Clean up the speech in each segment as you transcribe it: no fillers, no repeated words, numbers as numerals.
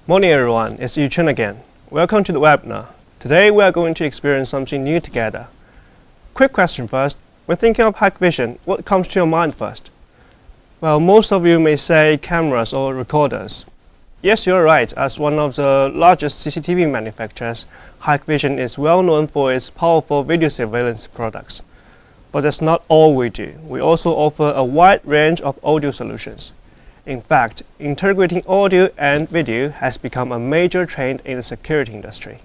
Morning everyone, it's Yuchen again. Welcome to the webinar. Today we are going to experience something new together. Quick question first. When thinking of Hikvision, what comes to your mind first? Well, most of you may say cameras or recorders. Yes, you're right. As one of the largest CCTV manufacturers, Hikvision is well known for its powerful video surveillance products. But that's not all we do. We also offer a wide range of audio solutions. In fact, integrating audio and video has become a major trend in the security industry.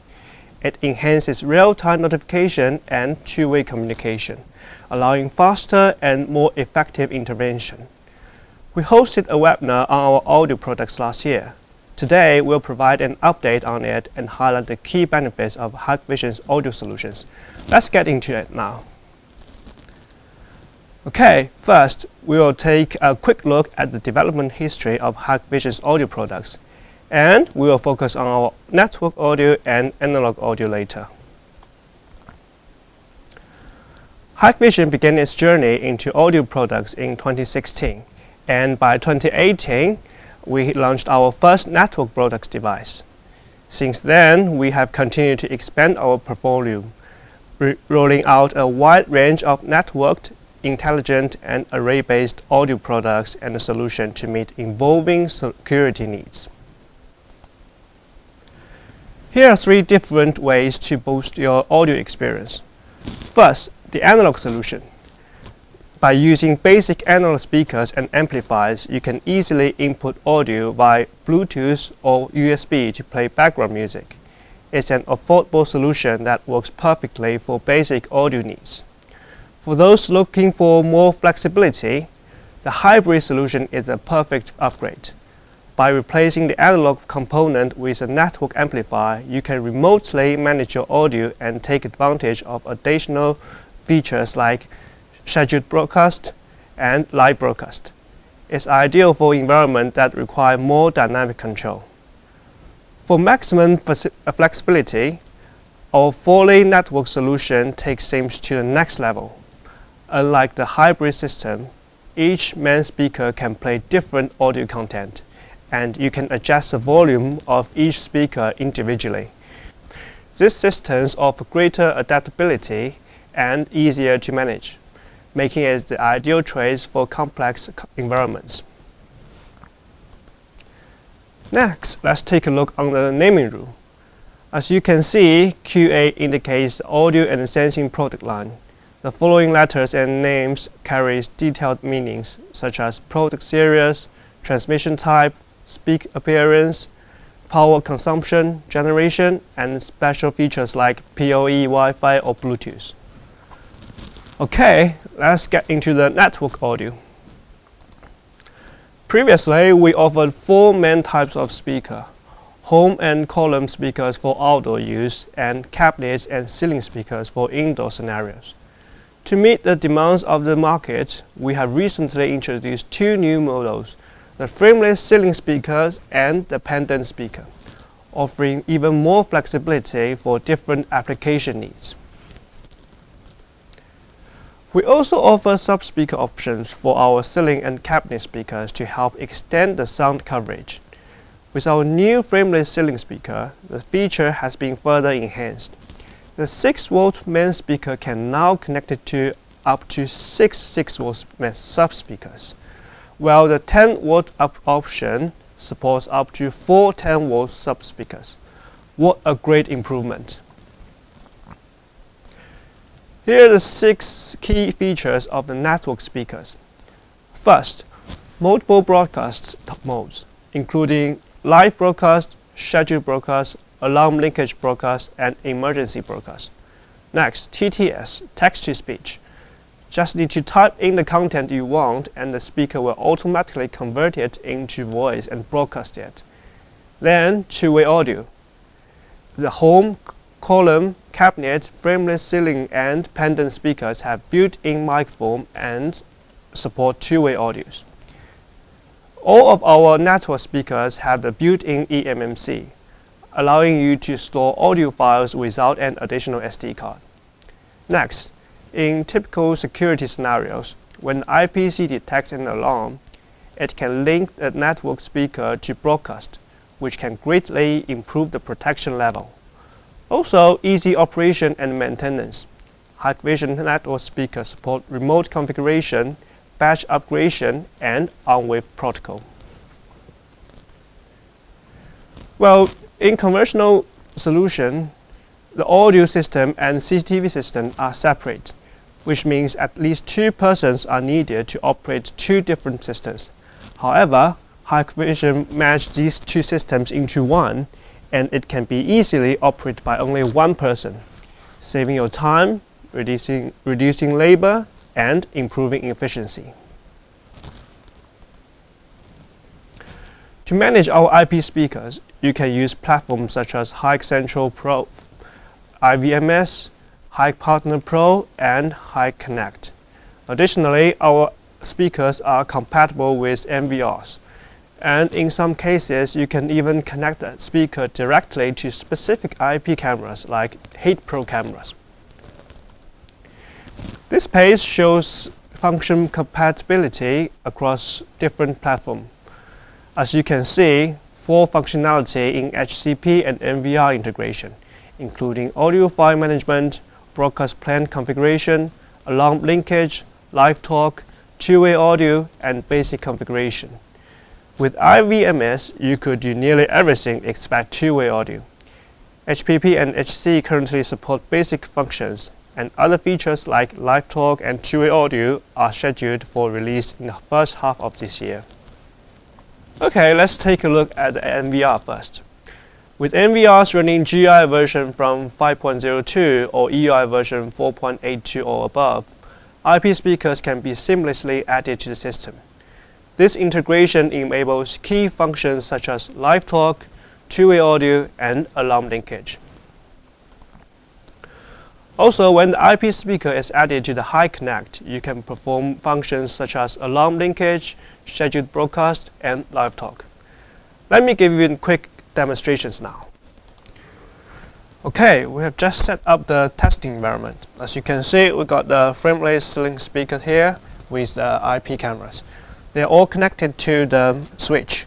It enhances real-time notification and two-way communication, allowing faster and more effective intervention. We hosted a webinar on our audio products last year. Today, we'll provide an update on it and highlight the key benefits of Hikvision's audio solutions. Let's get into it now. Okay, first, we will take a quick look at the development history of Hikvision's audio products, and we will focus on our network audio and analog audio later. Hikvision began its journey into audio products in 2016, and by 2018, we launched our first network products device. Since then, we have continued to expand our portfolio, rolling out a wide range of networked, intelligent and array-based audio products and a solution to meet evolving security needs. Here are three different ways to boost your audio experience. First, the analog solution. By using basic analog speakers and amplifiers, you can easily input audio via Bluetooth or USB to play background music. It's an affordable solution that works perfectly for basic audio needs. For those looking for more flexibility, the hybrid solution is a perfect upgrade. By replacing the analog component with a network amplifier, you can remotely manage your audio and take advantage of additional features like scheduled broadcast and live broadcast. It's ideal for environments that require more dynamic control. For maximum flexibility, our fully networked solution takes things to the next level. Unlike the hybrid system, each main speaker can play different audio content, and you can adjust the volume of each speaker individually. These systems offer greater adaptability and easier to manage, making it the ideal choice for complex environments. Next, let's take a look on the naming rule. As you can see, QA indicates the audio and sensing product line. The following letters and names carry detailed meanings, such as product series, transmission type, speak appearance, power consumption, generation, and special features like PoE, Wi-Fi, or Bluetooth. Okay, let's get into the network audio. Previously, we offered four main types of speaker: home and column speakers for outdoor use, and cabinets and ceiling speakers for indoor scenarios. To meet the demands of the market, we have recently introduced two new models, the Frameless ceiling speakers and the Pendant Speaker, offering even more flexibility for different application needs. We also offer sub-speaker options for our ceiling and cabinet speakers to help extend the sound coverage. With our new Frameless ceiling speaker, the feature has been further enhanced. The 6-volt main speaker can now connect it to up to 6 6-volt sub-speakers, while the 10-volt option supports up to 4 10-volt sub-speakers. What a great improvement! Here are the 6 key features of the network speakers. First, multiple broadcast modes, including live broadcast, scheduled broadcast, alarm linkage broadcast, and emergency broadcast. Next, TTS, text-to-speech. Just need to type in the content you want and the speaker will automatically convert it into voice and broadcast it. Then, two-way audio. The home, column, cabinet, frameless ceiling, and pendant speakers have built-in microphone and support two-way audios. All of our network speakers have the built-in eMMC, allowing you to store audio files without an additional SD card. Next, in typical security scenarios, when IPC detects an alarm, it can link the network speaker to broadcast, which can greatly improve the protection level. Also, easy operation and maintenance. Hikvision network speakers support remote configuration, batch upgradation, and on-wave protocol. Well, in conventional solution, the audio system and CCTV system are separate, which means at least 2 persons are needed to operate 2 different systems. However, Hikvision merged these 2 systems into one, and it can be easily operated by only 1 person, saving your time, reducing labor, and improving efficiency. To manage our IP speakers, you can use platforms such as Hik Central Pro, IVMS, Hik Partner Pro, and Hik Connect. Additionally, our speakers are compatible with MVRs, and in some cases, you can even connect the speaker directly to specific IP cameras like Hik Pro cameras. This page shows function compatibility across different platforms. As you can see, full functionality in HCP and MVR integration, including audio file management, broadcast plan configuration, alarm linkage, live talk, two-way audio, and basic configuration. With IVMS, you could do nearly everything except two-way audio. HPP and HC currently support basic functions, and other features like live talk and two-way audio are scheduled for release in the first half of this year. Okay, let's take a look at the NVR first. With NVRs running GI version from 5.02 or EI version 4.82 or above, IP speakers can be seamlessly added to the system. This integration enables key functions such as live talk, two-way audio, and alarm linkage. Also, when the IP speaker is added to the Hik Connect, you can perform functions such as alarm linkage, scheduled broadcast, and live talk. Let me give you quick demonstrations now. Okay, we have just set up the testing environment. As you can see, we got the Frameless ceiling speaker here with the IP cameras. They are all connected to the switch,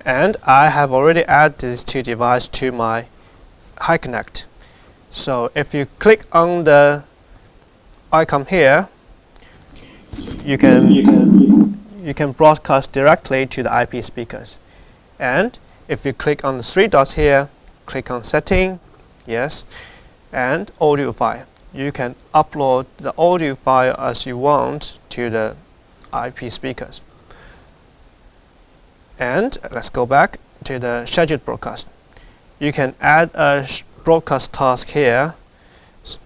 and I have already added these 2 devices to my Hik Connect. So if you click on the icon here, you can broadcast directly to the IP speakers. And if you click on the 3 dots here, click on setting, yes, and audio file. You can upload the audio file as you want to the IP speakers. And let's go back to the scheduled broadcast. You can add a broadcast task here,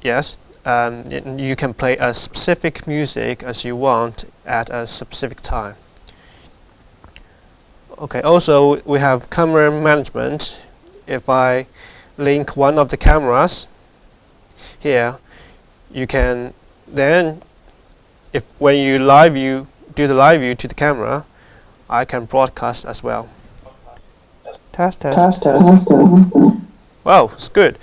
yes, you can play a specific music as you want at a specific time. Okay, also we have camera management. If I link one of the cameras here, you can then, when you do the live view to the camera, I can broadcast as well. Test. Wow, it's good.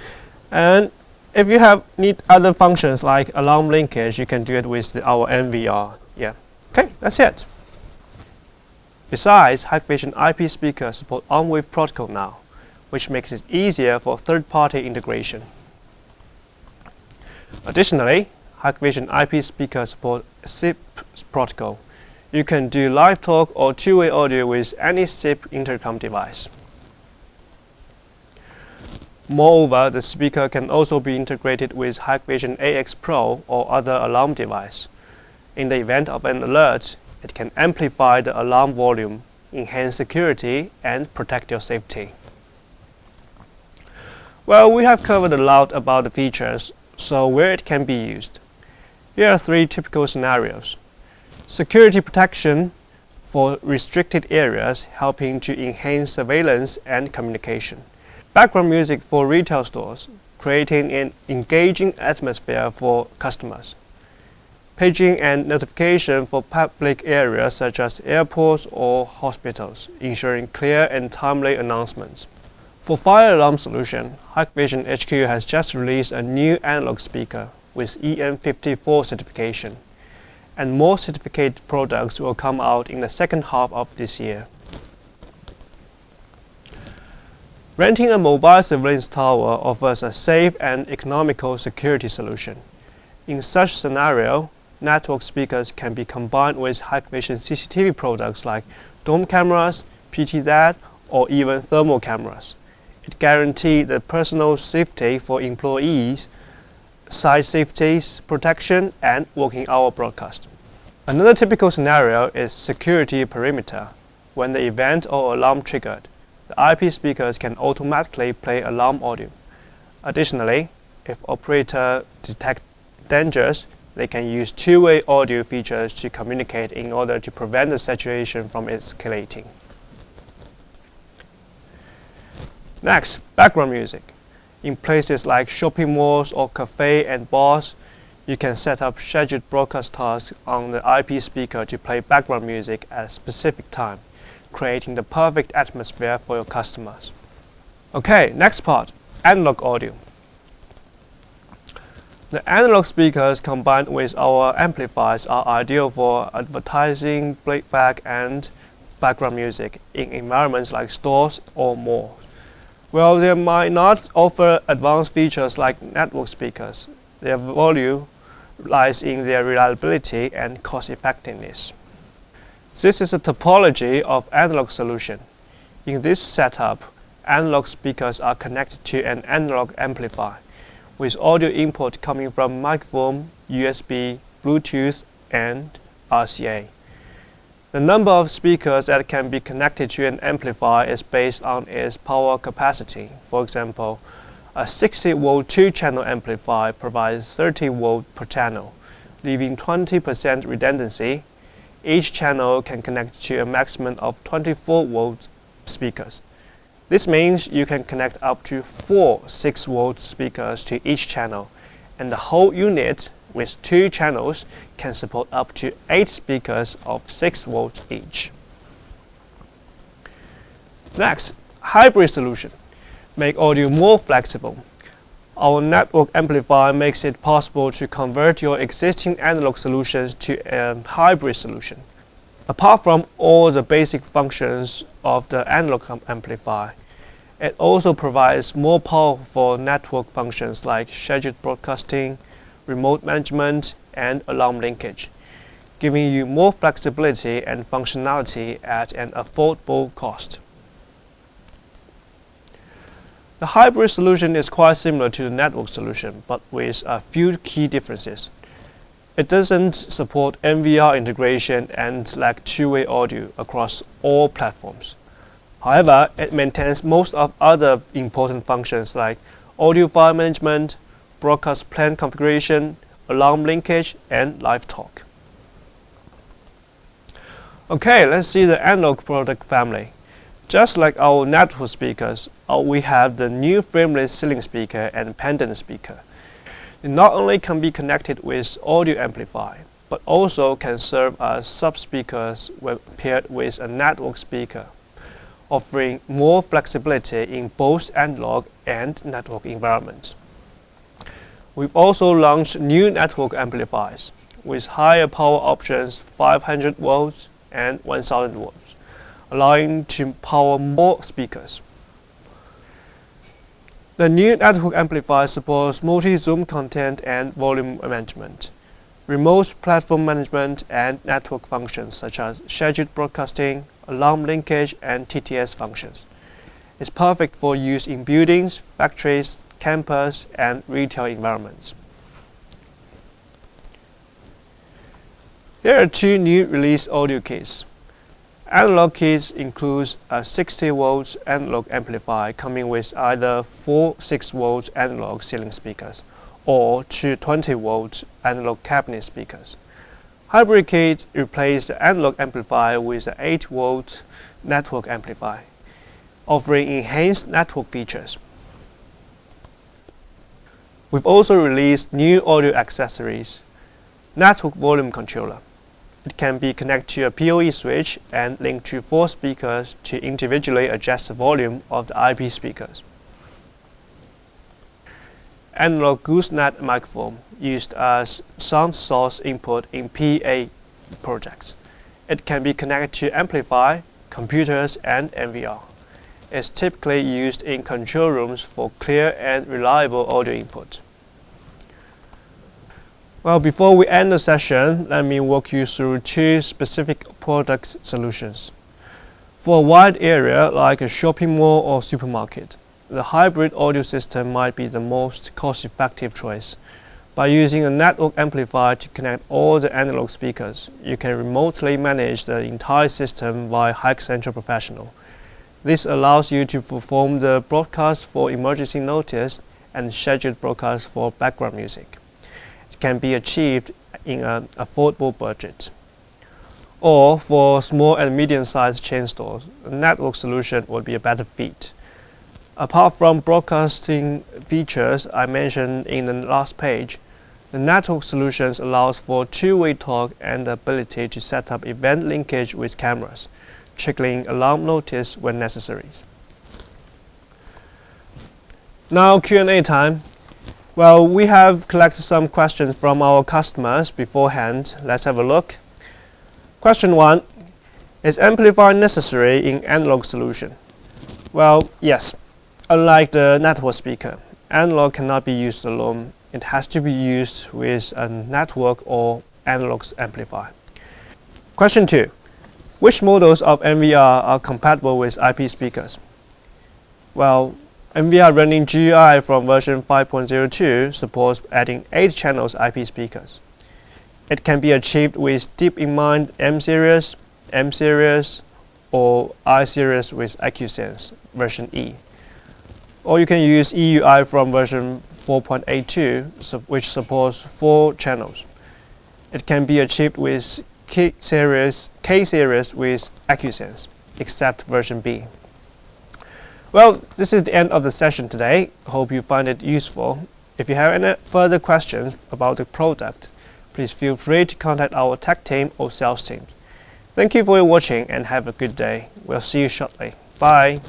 And if you need other functions like alarm linkage, you can do it with our NVR. Yeah. Okay, that's it. Besides, Hikvision IP speakers support on-wave protocol now, which makes it easier for third-party integration. Additionally, Hikvision IP speakers support SIP protocol. You can do live talk or two-way audio with any SIP intercom device. Moreover, the speaker can also be integrated with Hikvision AX Pro or other alarm device. In the event of an alert, it can amplify the alarm volume, enhance security, and protect your safety. Well, we have covered a lot about the features, so where it can be used. Here are 3 typical scenarios. Security protection for restricted areas, helping to enhance surveillance and communication. Background music for retail stores, creating an engaging atmosphere for customers. Paging and notification for public areas such as airports or hospitals, ensuring clear and timely announcements. For fire alarm solution, Hikvision HQ has just released a new analog speaker with EN54 certification, and more certificate products will come out in the second half of this year. Renting a mobile surveillance tower offers a safe and economical security solution. In such scenario, network speakers can be combined with Hikvision CCTV products like dome cameras, PTZ, or even thermal cameras. It guarantees the personal safety for employees, site safety, protection, and working hour broadcast. Another typical scenario is security perimeter. When the event or alarm triggered, the IP speakers can automatically play alarm audio. Additionally, if operator detect dangers, they can use two-way audio features to communicate in order to prevent the situation from escalating. Next, background music. In places like shopping malls or cafes and bars, you can set up scheduled broadcast tasks on the IP speaker to play background music at a specific time, creating the perfect atmosphere for your customers. Okay, next part, analog audio. The analog speakers combined with our amplifiers are ideal for advertising, playback, and background music in environments like stores or malls. While they might not offer advanced features like network speakers, their value lies in their reliability and cost-effectiveness. This is a topology of analog solution. In this setup, analog speakers are connected to an analog amplifier, with audio input coming from microphone, USB, Bluetooth, and RCA. The number of speakers that can be connected to an amplifier is based on its power capacity. For example, a 60-volt 2-channel amplifier provides 30 volts per channel, leaving 20% redundancy. Each channel can connect to a maximum of 24-volt speakers. This means you can connect up to 4 6-volt speakers to each channel, and the whole unit with 2 channels can support up to 8 speakers of 6 volts each. Next, hybrid solution. Make audio more flexible. Our network amplifier makes it possible to convert your existing analog solutions to a hybrid solution. Apart from all the basic functions of the analog amplifier, it also provides more powerful network functions like scheduled broadcasting, remote management, and alarm linkage, giving you more flexibility and functionality at an affordable cost. The hybrid solution is quite similar to the network solution, but with a few key differences. It doesn't support NVR integration and lack two-way audio across all platforms. However, it maintains most of other important functions like audio file management, broadcast plan configuration, alarm linkage, and live talk. Okay, let's see the analog product family. Just like our network speakers, we have the new Frameless ceiling speaker and Pendant Speaker. They not only can be connected with audio amplifier, but also can serve as sub-speakers when paired with a network speaker, offering more flexibility in both analog and network environments. We've also launched new network amplifiers with higher power options 500 volts and 1000 volts, allowing to power more speakers. The new network amplifier supports multi-zoom content and volume management, remote platform management, and network functions such as scheduled broadcasting, alarm linkage, and TTS functions. It's perfect for use in buildings, factories, campus, and retail environments. Here are 2 new release audio kits. Analog kits includes a 60 volts analog amplifier coming with either 4 6-volt analog ceiling speakers or 2 20-volt analog cabinet speakers. Hybrid kit replaces the analog amplifier with an 8-volt network amplifier, offering enhanced network features. We've also released new audio accessories. Network volume controller. It can be connected to a PoE switch and linked to 4 speakers to individually adjust the volume of the IP speakers. Analog gooseneck microphone used as sound source input in PA projects. It can be connected to amplifier, computers, and NVR. is typically used in control rooms for clear and reliable audio input. Well, before we end the session, let me walk you through two specific product solutions. For a wide area like a shopping mall or supermarket, the hybrid audio system might be the most cost-effective choice. By using a network amplifier to connect all the analog speakers, you can remotely manage the entire system via Hikvision Professional. This allows you to perform the broadcast for emergency notice and scheduled broadcast for background music. It can be achieved in an affordable budget. Or for small and medium-sized chain stores, a network solution would be a better fit. Apart from broadcasting features I mentioned in the last page, the network solutions allows for two-way talk and the ability to set up event linkage with cameras, triggering alarm notice when necessary. Now Q&A time. Well, we have collected some questions from our customers beforehand. Let's have a look. Question 1. Is amplifier necessary in analog solution? Well, yes. Unlike the network speaker, analog cannot be used alone. It has to be used with a network or analog amplifier. Question 2. Which models of NVR are compatible with IP speakers? Well, NVR running GUI from version 5.02 supports adding 8 channels IP speakers. It can be achieved with deep-in-mind M series, or I series with AccuSense version E. Or you can use EUI from version 4.82, which supports 4 channels. It can be achieved with K series with AccuSense, except version B. Well, this is the end of the session today. Hope you find it useful. If you have any further questions about the product, please feel free to contact our tech team or sales team. Thank you for watching and have a good day. We'll see you shortly. Bye.